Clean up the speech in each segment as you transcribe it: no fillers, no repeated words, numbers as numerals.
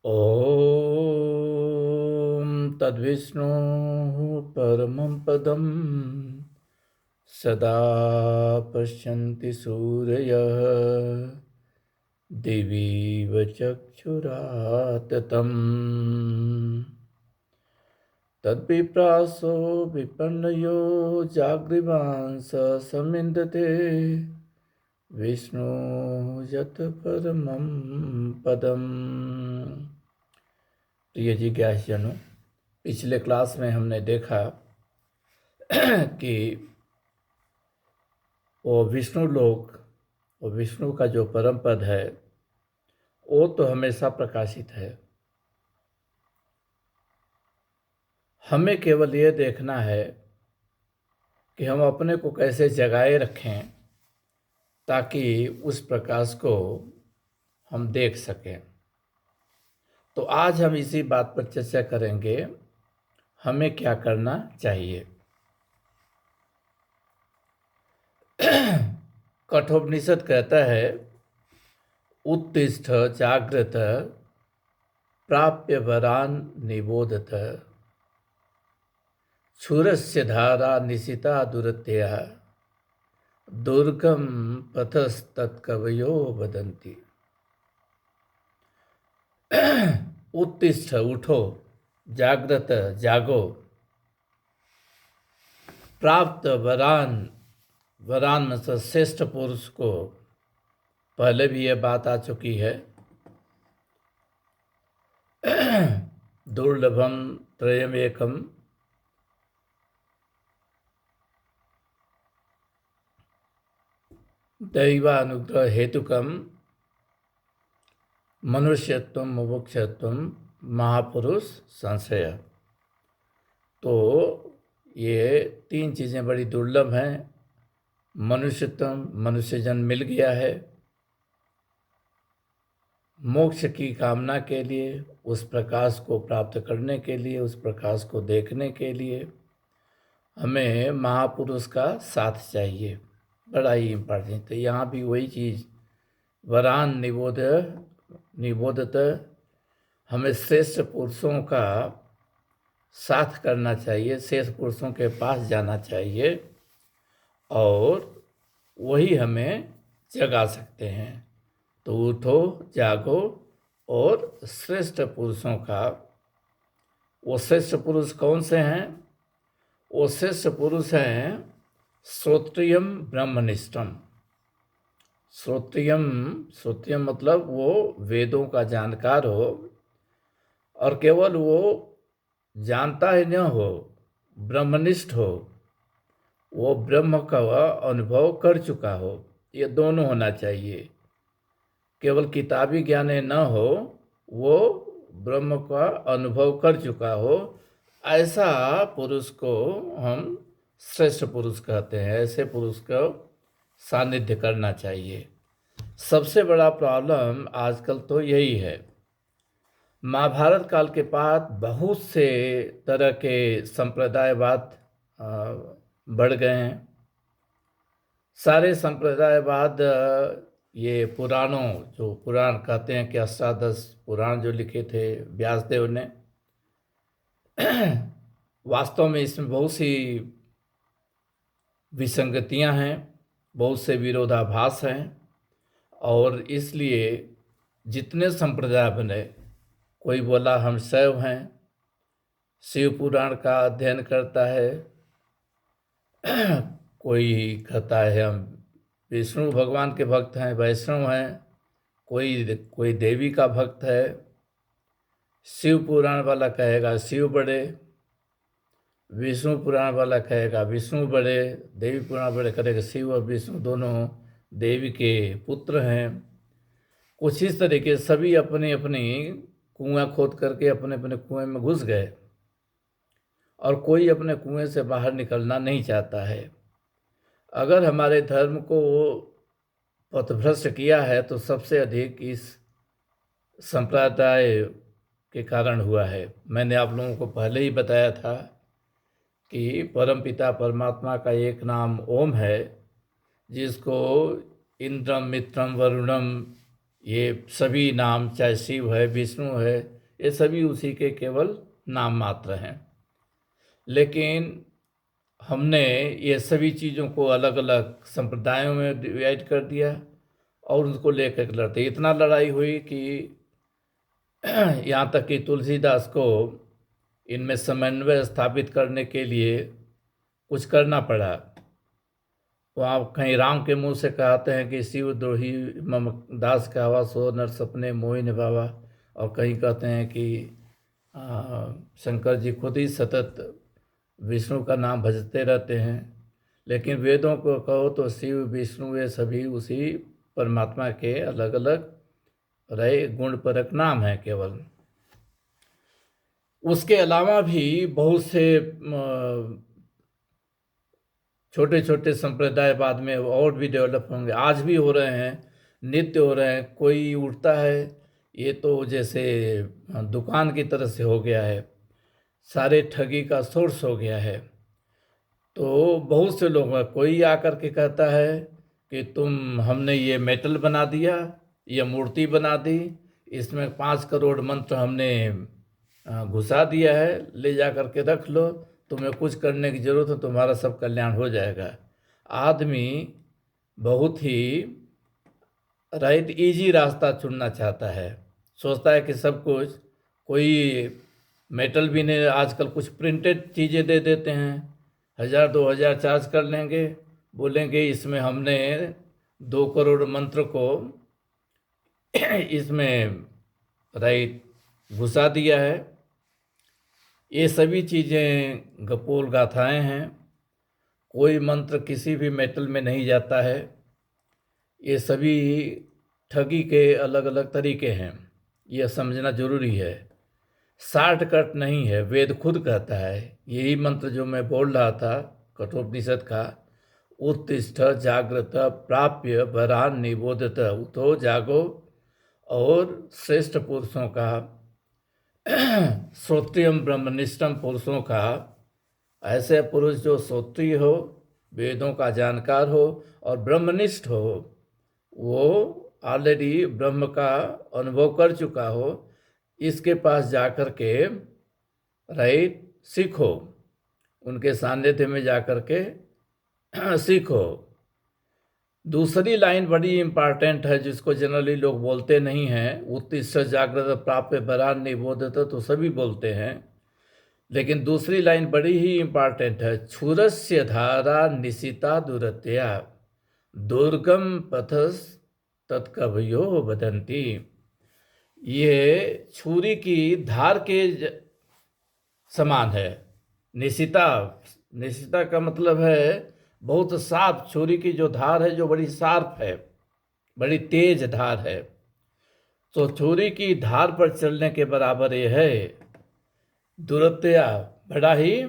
ॐ तद्विष्णुः परमं पदं सदा पश्यन्ति सूरयः दिवीव चक्षुराततम् तद्विप्रासो विपन्नयो जागृवांस समिन्दते विष्णु यत परमं पदम। प्रिय जिज्ञासुजनों, पिछले क्लास में हमने देखा कि वो विष्णु लोक और विष्णु का जो परम पद है वो तो हमेशा प्रकाशित है। हमें केवल ये देखना है कि हम अपने को कैसे जगाए रखें ताकि उस प्रकाश को हम देख सकें। तो आज हम इसी बात पर चर्चा करेंगे, हमें क्या करना चाहिए। कठोपनिषद कहता है, उत्तिष्ठ जागृत प्राप्य वरान निबोधत क्षुरस्य धारा निशिता दुरत्या दुर्गम पथस्तत्कवयो वदन्ति। उत्तिष्ठ उठो, जागृत जागो, प्राप्त वरान, वरान मतलब श्रेष्ठ पुरुष को, पहले भी यह बात आ चुकी है। दुर्लभम त्रयमेकम दैवानुग्रह हेतुकम मनुष्यत्व मुमुक्षत्व महापुरुष संशय। तो ये तीन चीज़ें बड़ी दुर्लभ हैं। मनुष्यत्व, मनुष्य जन्म मिल गया है, मोक्ष की कामना के लिए, उस प्रकाश को प्राप्त करने के लिए, उस प्रकाश को देखने के लिए हमें महापुरुष का साथ चाहिए, बड़ा ही इम्पोर्टेंट है। यहाँ भी वही चीज़, वरान निबोधत, हमें श्रेष्ठ पुरुषों का साथ करना चाहिए, श्रेष्ठ पुरुषों के पास जाना चाहिए और वही हमें जगा सकते हैं। तो उठो, जागो और श्रेष्ठ पुरुषों का, वो श्रेष्ठ पुरुष कौन से हैं? वो श्रेष्ठ पुरुष हैं श्रोत्रियम ब्रह्मनिष्ठम। श्रोत्रियम मतलब वो वेदों का जानकार हो, और केवल वो जानता ही न हो, ब्रह्मनिष्ठ हो, वो ब्रह्म का अनुभव कर चुका हो। ये दोनों होना चाहिए। केवल किताबी ज्ञान न हो, वो ब्रह्म का अनुभव कर चुका हो, ऐसा पुरुष को हम श्रेष्ठ पुरुष कहते हैं। ऐसे पुरुष को सानिध्य करना चाहिए। सबसे बड़ा प्रॉब्लम आजकल तो यही है। महाभारत काल के बाद बहुत से तरह के संप्रदायवाद बढ़ गए हैं। सारे संप्रदायवाद ये पुराणों, जो पुराण कहते हैं कि अष्टादश पुराण जो लिखे थे व्यासदेव ने, वास्तव में इसमें बहुत सी विसंगतियां हैं, बहुत से विरोधाभास हैं, और इसलिए जितने संप्रदाय बने, कोई बोला हम शैव हैं, शिव पुराण का अध्ययन करता है, कोई कहता है हम विष्णु भगवान के भक्त हैं, वैष्णव हैं, कोई देवी का भक्त है। शिव पुराण वाला कहेगा शिव बड़े, विष्णु पुराण वाला कहेगा विष्णु बड़े, देवी पुराण वाला कहेगा शिव और विष्णु दोनों देवी के पुत्र हैं। कुछ इस तरीके सभी अपने अपने कुआं खोद करके अपने अपने कुएं में घुस गए, और कोई अपने कुएं से बाहर निकलना नहीं चाहता है। अगर हमारे धर्म को पथभ्रष्ट किया है तो सबसे अधिक इस संप्रदाय के कारण हुआ है। मैंने आप लोगों को पहले ही बताया था कि परमपिता परमात्मा का एक नाम ओम है, जिसको इंद्रम मित्रम वरुणम ये सभी नाम, चाहे शिव है, विष्णु है, ये सभी उसी के केवल नाम मात्र हैं। लेकिन हमने ये सभी चीज़ों को अलग अलग संप्रदायों में डिवाइड कर दिया और उनको लेकर के लड़ते। इतना लड़ाई हुई कि यहाँ तक कि तुलसीदास को इनमें समन्वय स्थापित करने के लिए कुछ करना पड़ा। वहाँ कहीं राम के मुंह से कहते हैं कि शिव द्रोही मम दास का हवा सो नर सपने मोहि निभावा, और कहीं कहते हैं कि शंकर जी खुद ही सतत विष्णु का नाम भजते रहते हैं। लेकिन वेदों को कहो तो शिव विष्णु ये सभी उसी परमात्मा के अलग अलग रहे गुण परक नाम है केवल। उसके अलावा भी बहुत से छोटे छोटे संप्रदाय बाद में और भी डेवलप होंगे, आज भी हो रहे हैं, नित्य हो रहे हैं। कोई उठता है, ये तो जैसे दुकान की तरह से हो गया है, सारे ठगी का सोर्स हो गया है। तो बहुत से लोग हैं, कोई आकर के कहता है कि हमने ये मेटल बना दिया, ये मूर्ति बना दी, इसमें 5 करोड़ मंत्र हमने घुसा दिया है, ले जा कर के रख लो, तुम्हें कुछ करने की ज़रूरत है, तुम्हारा सब कल्याण हो जाएगा। आदमी बहुत ही राइट इजी रास्ता चुनना चाहता है, सोचता है कि सब कुछ, कोई मेटल भी नहीं, आजकल कुछ प्रिंटेड चीज़ें दे देते हैं, 1000-2000 चार्ज कर लेंगे, बोलेंगे इसमें हमने 2 करोड़ मंत्र को इसमें राइट घुसा दिया है। ये सभी चीज़ें गपोल गाथाएँ हैं, कोई मंत्र किसी भी मेटल में नहीं जाता है। ये सभी ठगी के अलग अलग तरीके हैं, यह समझना जरूरी है। शॉर्टकट नहीं है, वेद खुद कहता है, यही मंत्र जो मैं बोल रहा था कठोपनिषद का, उत्तिष्ठ जागृत प्राप्य वरान निबोधत, उठो जागो और श्रेष्ठ पुरुषों का, श्रोत्रियम ब्रह्मनिष्ठम पुरुषों का, ऐसे पुरुष जो श्रोत्रिय हो, वेदों का जानकार हो और ब्रह्मनिष्ठ हो, वो ऑलरेडी ब्रह्म का अनुभव कर चुका हो, इसके पास जाकर के राइट सीखो, उनके सानिध्य में जाकर के सीखो। दूसरी लाइन बड़ी इंपॉर्टेंट है, जिसको जनरली लोग बोलते नहीं हैं, उत्तिष्ठ जागृत प्राप्य वरान निबोधत, तो सभी बोलते हैं, लेकिन दूसरी लाइन बड़ी ही इंपॉर्टेंट है, क्षुरस्य धारा निशिता दुरत्या दुर्गम पथस तत्कवयो वदन्ति। ये छुरी की धार के समान है। निशिता, निशिता का मतलब है बहुत शार्प, छुरी की जो धार है जो बड़ी शार्प है, बड़ी तेज धार है, तो छुरी की धार पर चलने के बराबर ये है। दुरत्या बड़ा ही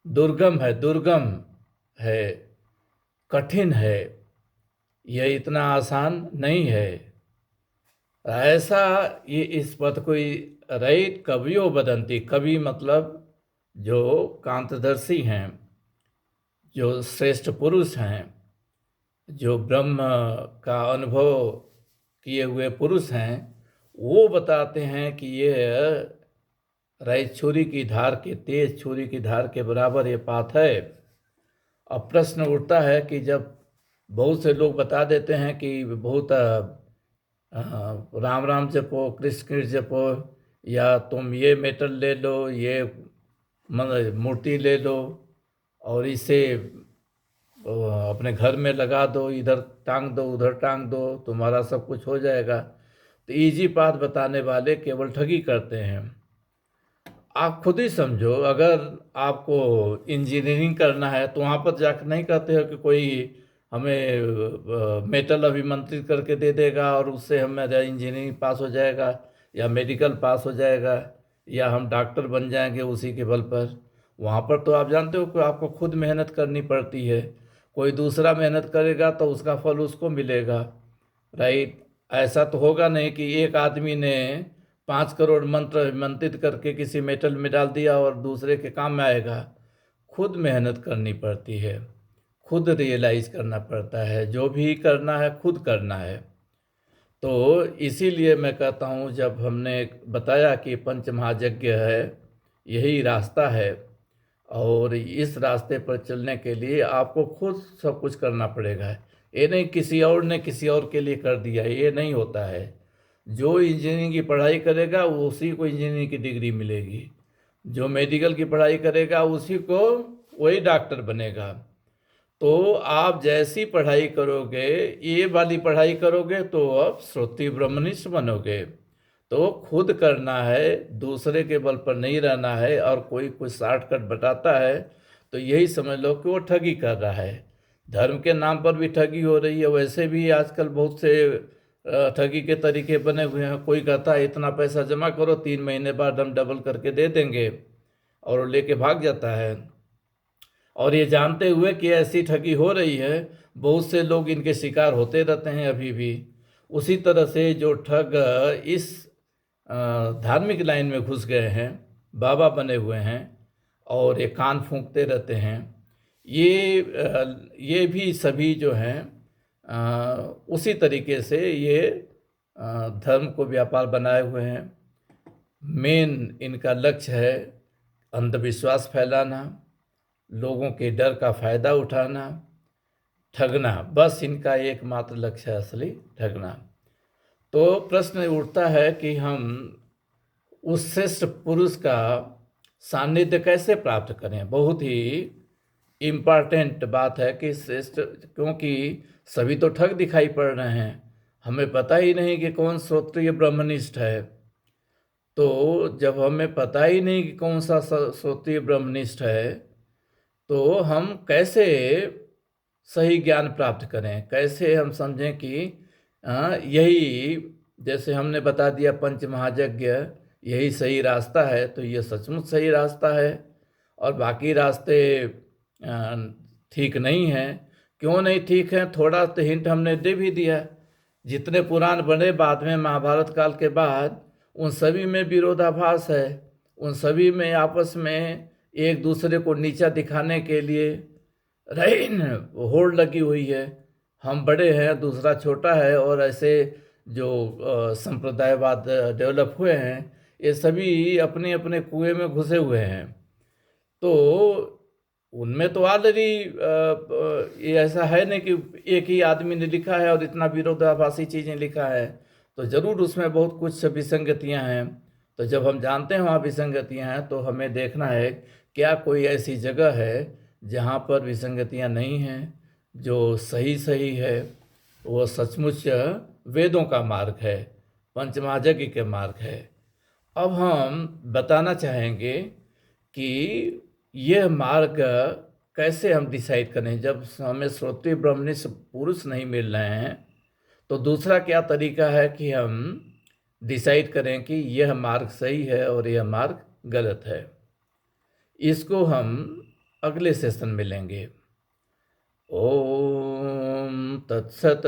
दुर्गम है, कठिन है, यह इतना आसान नहीं है। ऐसा ये इस पथ को राइट कवियो बदंती, कवि मतलब जो कांतदर्शी हैं, जो श्रेष्ठ पुरुष हैं, जो ब्रह्म का अनुभव किए हुए पुरुष हैं, वो बताते हैं कि ये राइट छुरी की धार के, तेज छुरी की धार के बराबर ये पाथ है। अब प्रश्न उठता है कि जब बहुत से लोग बता देते हैं कि बहुत राम राम जपो, कृष्ण कृष्ण जपो, या तुम ये मेटल ले लो, ये मूर्ति ले लो और इसे अपने घर में लगा दो, इधर टांग दो उधर टांग दो, तुम्हारा सब कुछ हो जाएगा। तो इजी पाथ बताने वाले केवल ठगी करते हैं। आप खुद ही समझो, अगर आपको इंजीनियरिंग करना है तो वहाँ पर जाकर नहीं कहते हो कि कोई हमें मेटल अभिमंत्रित करके दे देगा और उससे हमारा इंजीनियरिंग पास हो जाएगा या मेडिकल पास हो जाएगा या हम डॉक्टर बन जाएंगे उसी के बल पर। वहाँ पर तो आप जानते हो कि आपको खुद मेहनत करनी पड़ती है, कोई दूसरा मेहनत करेगा तो उसका फल उसको मिलेगा, राइट। ऐसा तो होगा नहीं कि एक आदमी ने 5 करोड़ मंत्र मंत्रित करके किसी मेटल में डाल दिया और दूसरे के काम में आएगा। खुद मेहनत करनी पड़ती है, खुद रियलाइज करना पड़ता है, जो भी करना है खुद करना है। तो इसीलिए मैं कहता हूँ, जब हमने बताया कि पंच महायज्ञ है, यही रास्ता है, और इस रास्ते पर चलने के लिए आपको खुद सब कुछ करना पड़ेगा। ये नहीं किसी और ने किसी और के लिए कर दिया, ये नहीं होता है। जो इंजीनियरिंग की पढ़ाई करेगा उसी को इंजीनियरिंग की डिग्री मिलेगी, जो मेडिकल की पढ़ाई करेगा उसी को वही डॉक्टर बनेगा। तो आप जैसी पढ़ाई करोगे, ये वाली पढ़ाई करोगे तो आप श्रोत्रिय ब्रह्मनिष्ठ बनोगे। तो खुद करना है, दूसरे के बल पर नहीं रहना है। और कोई कुछ शॉर्टकट बताता है तो यही समझ लो कि वो ठगी कर रहा है। धर्म के नाम पर भी ठगी हो रही है। वैसे भी आजकल बहुत से ठगी के तरीके बने हुए हैं। कोई कहता है इतना पैसा जमा करो, 3 महीने बाद हम डबल करके दे देंगे, और वो लेके भाग जाता है। और ये जानते हुए कि ऐसी ठगी हो रही है, बहुत से लोग इनके शिकार होते रहते हैं अभी भी। उसी तरह से जो ठग इस धार्मिक लाइन में घुस गए हैं, बाबा बने हुए हैं और ये कान फूंकते रहते हैं, ये भी सभी जो हैं उसी तरीके से ये धर्म को व्यापार बनाए हुए हैं। मेन इनका लक्ष्य है अंधविश्वास फैलाना, लोगों के डर का फायदा उठाना, ठगना। बस इनका एकमात्र लक्ष्य है असली, ठगना। तो प्रश्न उठता है कि हम उस श्रेष्ठ पुरुष का सानिध्य कैसे प्राप्त करें। बहुत ही इम्पॉर्टेंट बात है कि श्रेष्ठ, क्योंकि सभी तो ठग दिखाई पड़ रहे हैं, हमें पता ही नहीं कि कौन श्रोत्रिय ब्रह्मनिष्ठ है। तो जब हमें पता ही नहीं कि कौन सा श्रोत्रिय ब्रह्मनिष्ठ है, तो हम कैसे सही ज्ञान प्राप्त करें, कैसे हम समझें कि यही, जैसे हमने बता दिया पंच महायज्ञ यही सही रास्ता है, तो ये सचमुच सही रास्ता है और बाकी रास्ते ठीक नहीं हैं। क्यों नहीं ठीक है? थोड़ा तो हिंट हमने दे भी दिया। जितने पुराण बने बाद में महाभारत काल के बाद, उन सभी में विरोधाभास है। उन सभी में आपस में एक दूसरे को नीचा दिखाने के लिए होड़ लगी हुई है। हम बड़े हैं, दूसरा छोटा है, और ऐसे जो संप्रदायवाद डेवलप हुए हैं, ये सभी अपने अपने कुएं में घुसे हुए हैं। तो उनमें तो ऑलरेडी ये ऐसा है नहीं कि एक ही आदमी ने लिखा है और इतना विरोधाभासी चीज़ें लिखा है, तो ज़रूर उसमें बहुत कुछ विसंगतियां हैं। तो जब हम जानते हैं वहाँ विसंगतियां हैं, तो हमें देखना है क्या कोई ऐसी जगह है जहाँ पर विसंगतियां नहीं हैं, जो सही सही है, वो सचमुच वेदों का मार्ग है, पंचमहायज्ञ के मार्ग है। अब हम बताना चाहेंगे कि यह मार्ग कैसे हम डिसाइड करें। जब हमें श्रोत्रिय ब्रह्मनिष्ठ पुरुष नहीं मिल रहे हैं, तो दूसरा क्या तरीका है कि हम डिसाइड करें कि यह मार्ग सही है और यह मार्ग गलत है। इसको हम अगले सेशन में लेंगे। ओम तत्सत।